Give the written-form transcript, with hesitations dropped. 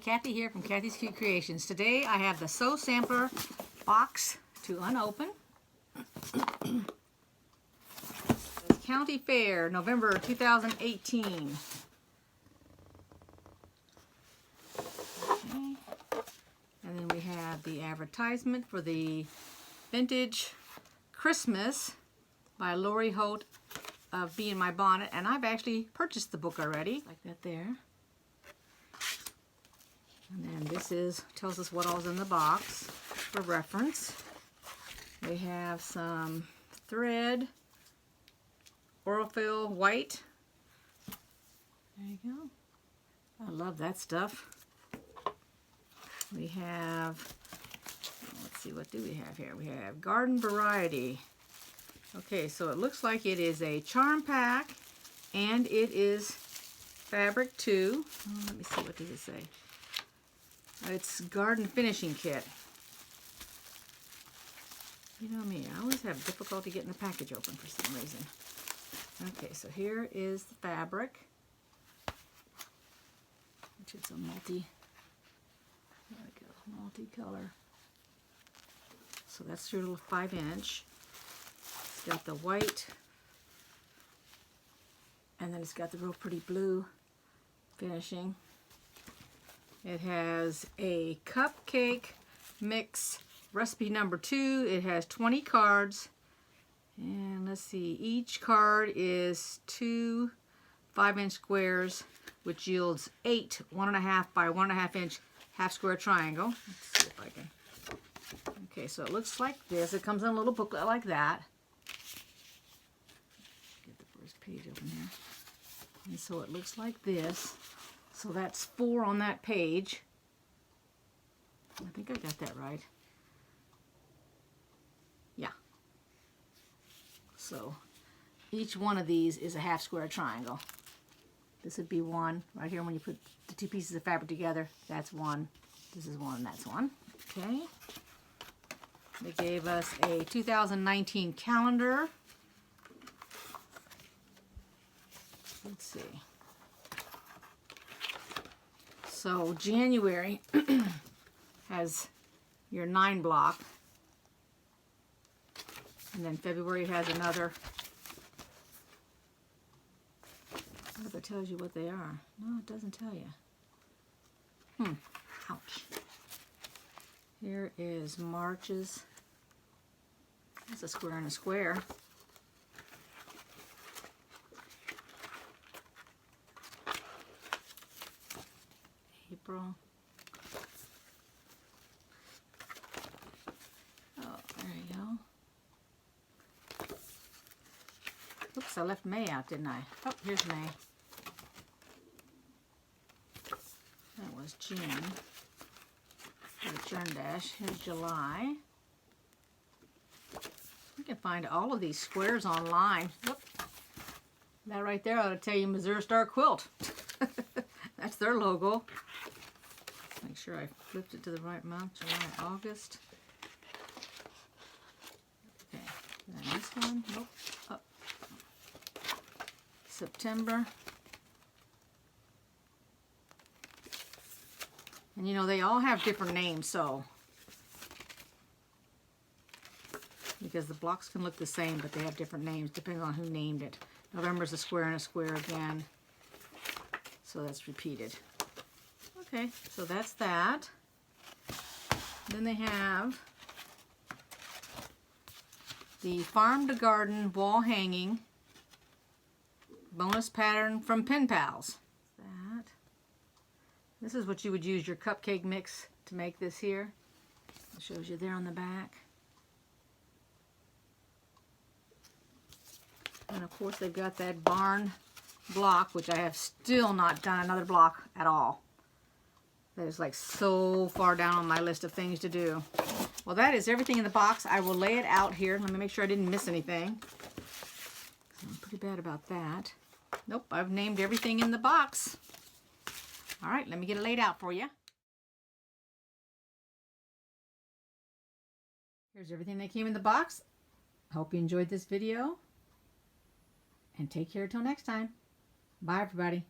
Kathy here from Kathy's Cute Creations. Today I have the Sew Sampler box to unopen. It's County Fair, November 2018. Okay. And then we have the advertisement for the Vintage Christmas by Lori Holt of Bee in My Bonnet. And I've actually purchased the book already. Like that there. And then this tells us what all's in the box for reference. We have some thread, Orifil white. There you go. I love that stuff. We have, let's see, what do we have here? We have garden variety. Okay, so it looks like it is a charm pack and it is fabric too. Oh, let me see, what does it say? It's garden finishing kit. You know me, I always have difficulty getting the package open for some reason. Okay, so here is the fabric, which is a multi-color. So that's your little 5-inch. It's got the white, and then it's got the real pretty blue finishing. It has a cupcake mix recipe number 2. It has 20 cards. And let's see, each card is 2 5-inch squares, which yields 8 1.5 by 1.5 inch half square triangle. Let's see if I can. Okay, so it looks like this. It comes in a little booklet like that. Get the first page open here. And so it looks like this. So that's 4 on that page. I think I got that right. Yeah. So each one of these is a half square triangle. This would be one right here when you put the 2 pieces of fabric together. That's one. This is one and that's one. Okay. They gave us a 2019 calendar. Let's see. So January has your 9 block, and then February has another. Oh, that tells you what they are. No, it doesn't tell you. Ouch. Here is March's. That's a square and a square. April. Oh, there you go. Oops, I left May out, didn't I? Oh, here's May. That was June. The churn dash. Here's July. You can find all of these squares online. Whoop. That right there ought to tell you Missouri Star Quilt. That's their logo. Make sure I flipped it to the right month. July, August. Okay, and then this one. Nope. Oh. September. And you know, they all have different names, so. Because the blocks can look the same, but they have different names depending on who named it. November's a square and a square again. So that's repeated. Okay, so that's that. Then they have the Farm to Garden wall hanging bonus pattern from Pen Pals. That. This is what you would use your cupcake mix to make this here. It shows you there on the back. And of course they've got that barn block, which I have still not done another block at all. That is like so far down on my list of things to do. Well, that is everything in the box. I will lay it out here. Let me make sure I didn't miss anything. I'm pretty bad about that. Nope, I've named everything in the box. All right, let me get it laid out for you. Here's everything that came in the box. Hope you enjoyed this video. And take care till next time. Bye, everybody.